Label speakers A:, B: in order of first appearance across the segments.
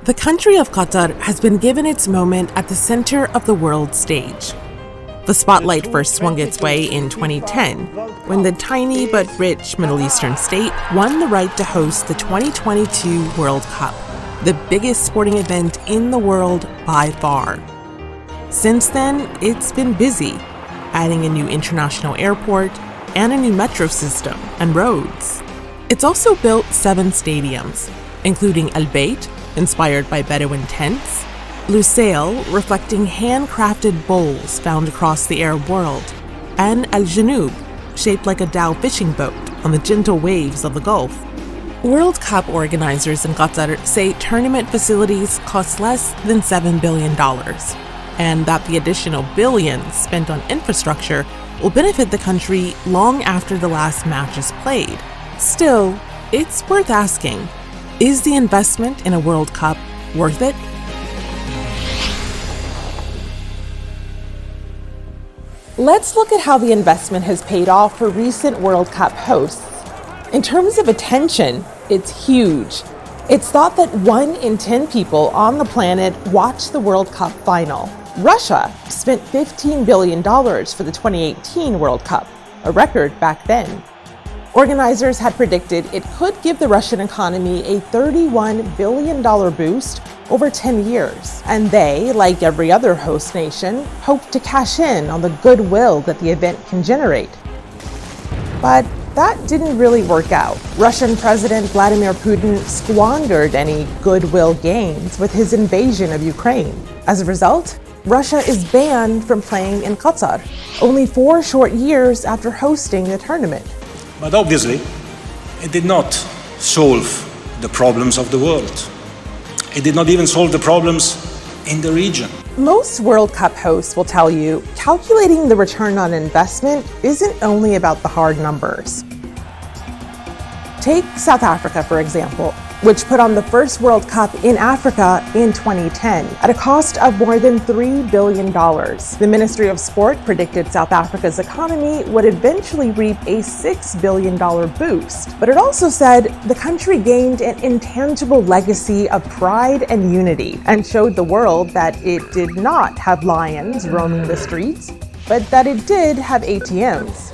A: The country of Qatar has been given its moment at the center of the world stage. The spotlight first swung its way in 2010, when the tiny but rich Middle Eastern state won the right to host the 2022 World Cup, the biggest sporting event in the world by far. Since then, it's been busy, adding a new international airport and a new metro system and roads. It's also built 7 stadiums, including Al Bayt, inspired by Bedouin tents, Lusail, reflecting handcrafted bowls found across the Arab world, and Al Janoub, shaped like a dhow fishing boat on the gentle waves of the Gulf. World Cup organizers in Qatar say tournament facilities cost less than $7 billion, and that the additional billions spent on infrastructure will benefit the country long after the last match is played. Still, it's worth asking, is the investment in a World Cup worth it? Let's look at how the investment has paid off for recent World Cup hosts. In terms of attention, it's huge. It's thought that 1 in 10 people on the planet watch the World Cup final. Russia spent $15 billion for the 2018 World Cup, a record back then. Organizers had predicted it could give the Russian economy a $31 billion boost over 10 years. And they, like every other host nation, hope to cash in on the goodwill that the event can generate. But that didn't really work out. Russian President Vladimir Putin squandered any goodwill gains with his invasion of Ukraine. As a result, Russia is banned from playing in Qatar, only 4 short years after hosting the tournament.
B: But obviously, it did not solve the problems of the world. It did not even solve the problems in the region.
A: Most World Cup hosts will tell you calculating the return on investment isn't only about the hard numbers. Take South Africa, for example, which put on the first World Cup in Africa in 2010 at a cost of more than $3 billion. The Ministry of Sport predicted South Africa's economy would eventually reap a $6 billion boost. But it also said the country gained an intangible legacy of pride and unity and showed the world that it did not have lions roaming the streets, but that it did have ATMs.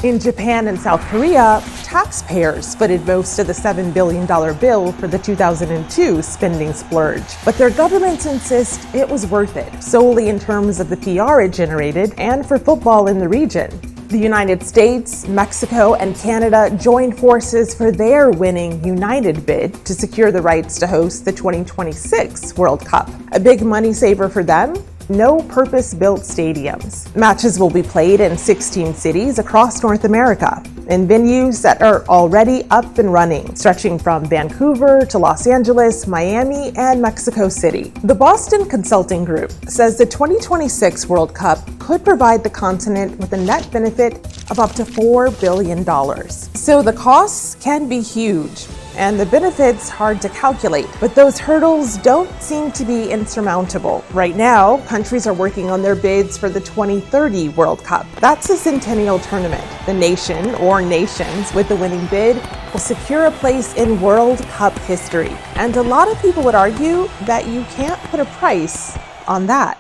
A: In Japan and South Korea, taxpayers footed most of the $7 billion bill for the 2002 spending splurge, but their governments insist it was worth it, solely in terms of the PR it generated and for football in the region. The United States, Mexico, and Canada joined forces for their winning united bid to secure the rights to host the 2026 World Cup. A big money saver for them? No purpose-built stadiums. Matches will be played in 16 cities across North America, in venues that are already up and running, stretching from Vancouver to Los Angeles, Miami, and Mexico City. The Boston Consulting Group says the 2026 World Cup could provide the continent with a net benefit of up to $4 billion. So the costs can be huge, and the benefits hard to calculate, but those hurdles don't seem to be insurmountable. Right now, countries are working on their bids for the 2030 World Cup. That's a centennial tournament. The nation or nations with the winning bid will secure a place in World Cup history. And a lot of people would argue that you can't put a price on that.